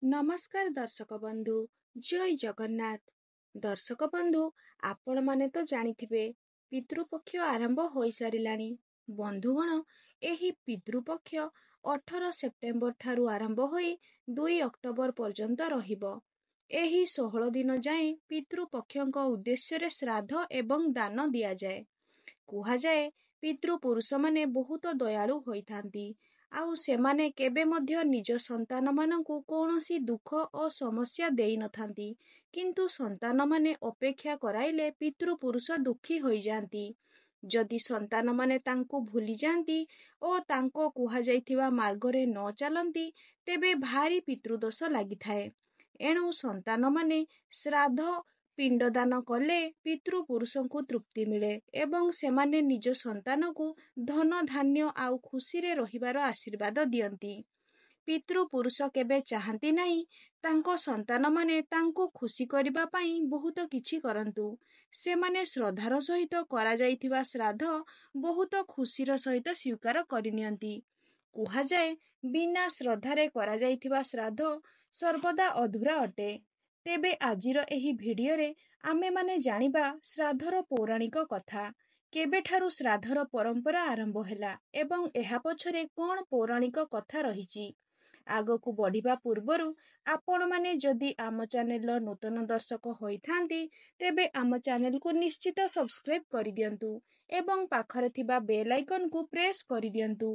ନମସ୍କାର ଦର୍ଶକ ବନ୍ଧୁ, ଜୟ ଜଗନ୍ନାଥ। ଦର୍ଶକ ବନ୍ଧୁ, ଆପଣମାନେ ତ ଜାଣିଥିବେ ପିତୃପକ୍ଷ ଆରମ୍ଭ ହୋଇସାରିଲାଣି। ବନ୍ଧୁଗଣ, ଏହି ପିତୃପକ୍ଷ 18 ସେପ୍ଟେମ୍ବର ଠାରୁ ଆରମ୍ଭ ହୋଇ 2 ଅକ୍ଟୋବର ପର୍ଯ୍ୟନ୍ତ ରହିବ। ଏହି 16 ଦିନ ଯାଏଁ ପିତୃପକ୍ଷଙ୍କ ଉଦ୍ଦେଶ୍ୟରେ ଶ୍ରାଦ୍ଧ ଏବଂ ଦାନ ଦିଆଯାଏ। କୁହାଯାଏ ପିତୃପୁରୁଷମାନେ ବହୁତ ଦୟାଳୁ ହୋଇଥାନ୍ତି, ଆଉ ସେମାନେ କେବେ ମଧ୍ୟ ନିଜ ସନ୍ତାନମାନଙ୍କୁ କୌଣସି ଦୁଃଖ ଓ ସମସ୍ୟା ଦେଇନଥାନ୍ତି। କିନ୍ତୁ ସନ୍ତାନମାନେ ଅପେକ୍ଷା କରାଇଲେ ପିତୃପୁରୁଷ ଦୁଃଖୀ ହୋଇଯାଆନ୍ତି। ଯଦି ସନ୍ତାନମାନେ ତାଙ୍କୁ ଭୁଲିଯାଆନ୍ତି ଓ ତାଙ୍କ କୁହାଯାଇଥିବା ମାର୍ଗରେ ନ ଚାଲନ୍ତି, ତେବେ ଭାରି ପିତୃଦୋଷ ଲାଗିଥାଏ। ଏଣୁ ସନ୍ତାନମାନେ ଶ୍ରାଦ୍ଧ ପିଣ୍ଡଦାନ କଲେ ପିତୃପୁରୁଷଙ୍କୁ ତୃପ୍ତି ମିଳେ ଏବଂ ସେମାନେ ନିଜ ସନ୍ତାନକୁ ଧନ ଧାନ୍ୟ ଆଉ ଖୁସିରେ ରହିବାର ଆଶୀର୍ବାଦ ଦିଅନ୍ତି। ପିତୃପୁରୁଷ କେବେ ଚାହାନ୍ତି ନାହିଁ ତାଙ୍କ ସନ୍ତାନମାନେ ତାଙ୍କୁ ଖୁସି କରିବା ପାଇଁ ବହୁତ କିଛି କରନ୍ତୁ। ସେମାନେ ଶ୍ରଦ୍ଧାର ସହିତ କରାଯାଇଥିବା ଶ୍ରାଦ୍ଧ ବହୁତ ଖୁସିର ସହିତ ସ୍ୱୀକାର କରିନିଅନ୍ତି। କୁହାଯାଏ ବିନା ଶ୍ରଦ୍ଧାରେ କରାଯାଇଥିବା ଶ୍ରାଦ୍ଧ ସର୍ବଦା ଅଧୁରା ଅଟେ। ତେବେ ଆଜିର ଏହି ଭିଡ଼ିଓରେ ଆମେମାନେ ଜାଣିବା ଶ୍ରାଦ୍ଧର ପୌରାଣିକ କଥା। କେବେଠାରୁ ଶ୍ରାଦ୍ଧର ପରମ୍ପରା ଆରମ୍ଭ ହେଲା ଏବଂ ଏହା ପଛରେ କ'ଣ ପୌରାଣିକ କଥା ରହିଛି। ଆଗକୁ ବଢ଼ିବା ପୂର୍ବରୁ ଆପଣମାନେ ଯଦି ଆମ ଚ୍ୟାନେଲର ନୂତନ ଦର୍ଶକ ହୋଇଥାନ୍ତି, ତେବେ ଆମ ଚ୍ୟାନେଲକୁ ନିଶ୍ଚିତ ସବସ୍କ୍ରାଇବ୍ କରିଦିଅନ୍ତୁ ଏବଂ ପାଖରେ ଥିବା ବେଲ୍ ଆଇକନକୁ ପ୍ରେସ୍ କରିଦିଅନ୍ତୁ।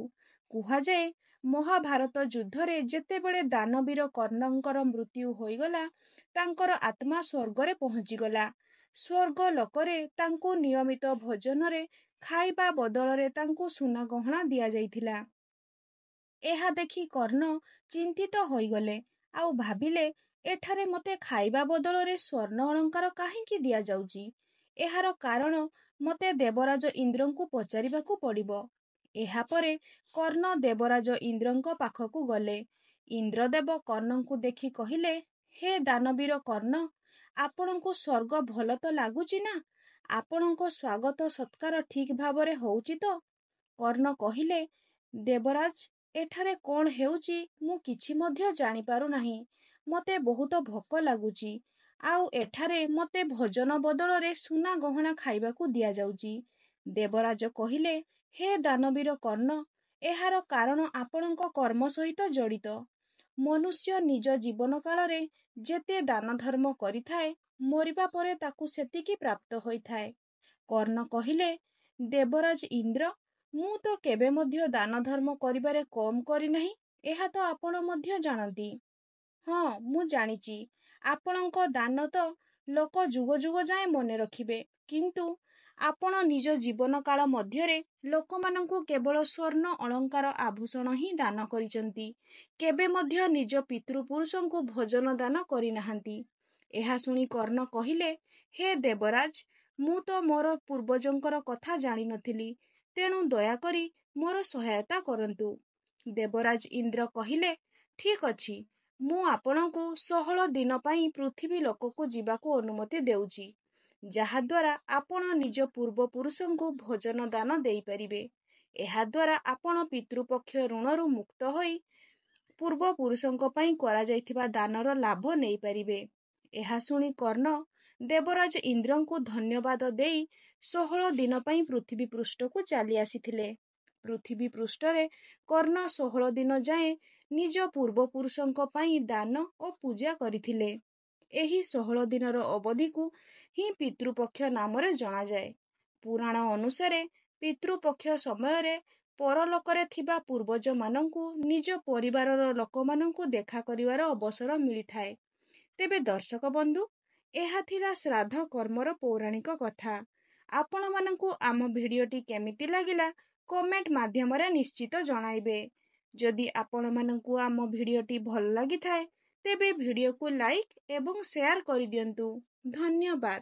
କୁହାଯାଏ ମହାଭାରତ ଯୁଦ୍ଧରେ ଯେତେବେଳେ ଦାନବୀର କର୍ଣ୍ଣଙ୍କର ମୃତ୍ୟୁ ହୋଇଗଲା, ତାଙ୍କର ଆତ୍ମା ସ୍ୱର୍ଗରେ ପହଞ୍ଚିଗଲା। ସ୍ୱର୍ଗ ଲୋକରେ ତାଙ୍କୁ ନିୟମିତ ଭୋଜନରେ ଖାଇବା ବଦଳରେ ତାଙ୍କୁ ସୁନା ଗହଣା ଦିଆଯାଇଥିଲା। ଏହା ଦେଖି କର୍ଣ୍ଣ ଚିନ୍ତିତ ହୋଇଗଲେ ଆଉ ଭାବିଲେ, ଏଠାରେ ମୋତେ ଖାଇବା ବଦଳରେ ସ୍ୱର୍ଣ୍ଣ ଅଳଙ୍କାର କାହିଁକି ଦିଆଯାଉଛି? ଏହାର କାରଣ ମୋତେ ଦେବରାଜ ଇନ୍ଦ୍ରଙ୍କୁ ପଚାରିବାକୁ ପଡ଼ିବ। ଏହାପରେ କର୍ଣ୍ଣ ଦେବରାଜ ଇନ୍ଦ୍ରଙ୍କ ପାଖକୁ ଗଲେ। ଇନ୍ଦ୍ରଦେବ କର୍ଣ୍ଣଙ୍କୁ ଦେଖି କହିଲେ, ହେ ଦାନବୀର କର୍ଣ୍ଣ, ଆପଣଙ୍କୁ ସ୍ୱର୍ଗ ଭଲ ତ ଲାଗୁଛି ନା? ଆପଣଙ୍କ ସ୍ୱାଗତ ସତ୍କାର ଠିକ୍ ଭାବରେ ହେଉଛି ତ? କର୍ଣ୍ଣ କହିଲେ, ଦେବରାଜ, ଏଠାରେ କ'ଣ ହେଉଛି ମୁଁ କିଛି ମଧ୍ୟ ଜାଣିପାରୁନାହିଁ। ମୋତେ ବହୁତ ଭୋକ ଲାଗୁଛି, ଆଉ ଏଠାରେ ମୋତେ ଭୋଜନ ବଦଳରେ ସୁନା ଗହଣା ଖାଇବାକୁ ଦିଆଯାଉଛି। ଦେବରାଜ କହିଲେ, ହେ ଦାନବୀର କର୍ଣ୍ଣ, ଏହାର କାରଣ ଆପଣଙ୍କ କର୍ମ ସହିତ ଜଡ଼ିତ। ମନୁଷ୍ୟ ନିଜ ଜୀବନ କାଳରେ ଯେତେ ଦାନ ଧର୍ମ କରିଥାଏ, ମରିବା ପରେ ତାକୁ ସେତିକି ପ୍ରାପ୍ତ ହୋଇଥାଏ। କର୍ଣ୍ଣ କହିଲେ, ଦେବରାଜ ଇନ୍ଦ୍ର, ମୁଁ ତ କେବେ ମଧ୍ୟ ଦାନ ଧର୍ମ କରିବାରେ କମ୍ କରିନାହିଁ, ଏହା ତ ଆପଣ ମଧ୍ୟ ଜାଣନ୍ତି। ହଁ, ମୁଁ ଜାଣିଛି, ଆପଣଙ୍କ ଦାନ ତ ଲୋକ ଯୁଗ ଯୁଗ ଯାଏଁ ମନେ ରଖିବେ, କିନ୍ତୁ ଆପଣ ନିଜ ଜୀବନ କାଳ ମଧ୍ୟରେ ଲୋକମାନଙ୍କୁ କେବଳ ସ୍ୱର୍ଣ୍ଣ ଅଳଙ୍କାର ଆଭୂଷଣ ହିଁ ଦାନ କରିଛନ୍ତି। କେବେ ମଧ୍ୟ ନିଜ ପିତୃପୁରୁଷଙ୍କୁ ଭୋଜନ ଦାନ କରିନାହାନ୍ତି। ଏହା ଶୁଣି କର୍ଣ୍ଣ କହିଲେ, ହେ ଦେବରାଜ, ମୁଁ ତ ମୋର ପୂର୍ବଜଙ୍କର କଥା ଜାଣିନଥିଲି, ତେଣୁ ଦୟାକରି ମୋର ସହାୟତା କରନ୍ତୁ। ଦେବରାଜ ଇନ୍ଦ୍ର କହିଲେ, ଠିକ୍ ଅଛି, ମୁଁ ଆପଣଙ୍କୁ 16 ଦିନ ପାଇଁ ପୃଥିବୀ ଲୋକକୁ ଯିବାକୁ ଅନୁମତି ଦେଉଛି, ଯାହାଦ୍ୱାରା ଆପଣ ନିଜ ପୂର୍ବପୁରୁଷଙ୍କୁ ଭୋଜନ ଦାନ ଦେଇପାରିବେ। ଏହାଦ୍ୱାରା ଆପଣ ପିତୃପକ୍ଷ ଋଣରୁ ମୁକ୍ତ ହୋଇ ପୂର୍ବପୁରୁଷଙ୍କ ପାଇଁ କରାଯାଇଥିବା ଦାନର ଲାଭ ନେଇପାରିବେ। ଏହା ଶୁଣି କର୍ଣ୍ଣ ଦେବରାଜ ଇନ୍ଦ୍ରଙ୍କୁ ଧନ୍ୟବାଦ ଦେଇ 16 ଦିନ ପାଇଁ ପୃଥିବୀ ପୃଷ୍ଠକୁ ଚାଲି ଆସିଥିଲେ। ପୃଥିବୀ ପୃଷ୍ଠରେ କର୍ଣ୍ଣ 16 ଦିନ ଯାଏଁ ନିଜ ପୂର୍ବପୁରୁଷଙ୍କ ପାଇଁ ଦାନ ଓ ପୂଜା କରିଥିଲେ। ଏହି 16 ଦିନର ଅବଧିକୁ ହିଁ ପିତୃପକ୍ଷ ନାମରେ ଜଣାଯାଏ। ପୁରାଣ ଅନୁସାରେ ପିତୃପକ୍ଷ ସମୟରେ ପରଲୋକରେ ଥିବା ପୂର୍ବଜମାନଙ୍କୁ ନିଜ ପରିବାରର ଲୋକମାନଙ୍କୁ ଦେଖା କରିବାର ଅବସର ମିଳିଥାଏ। ତେବେ ଦର୍ଶକ ବନ୍ଧୁ, ଏହା ଥିଲା ଶ୍ରାଦ୍ଧ କର୍ମର ପୌରାଣିକ କଥା। ଆପଣମାନଙ୍କୁ ଆମ ଭିଡ଼ିଓଟି କେମିତି ଲାଗିଲା କମେଣ୍ଟ ମାଧ୍ୟମରେ ନିଶ୍ଚିତ ଜଣାଇବେ। ଯଦି ଆପଣମାନଙ୍କୁ ଆମ ଭିଡ଼ିଓଟି ଭଲ ଲାଗିଥାଏ, ତେବେ ଭିଡ଼ିଓକୁ ଲାଇକ୍ ଏବଂ ସେୟାର କରିଦିଅନ୍ତୁ। ଧନ୍ୟବାଦ।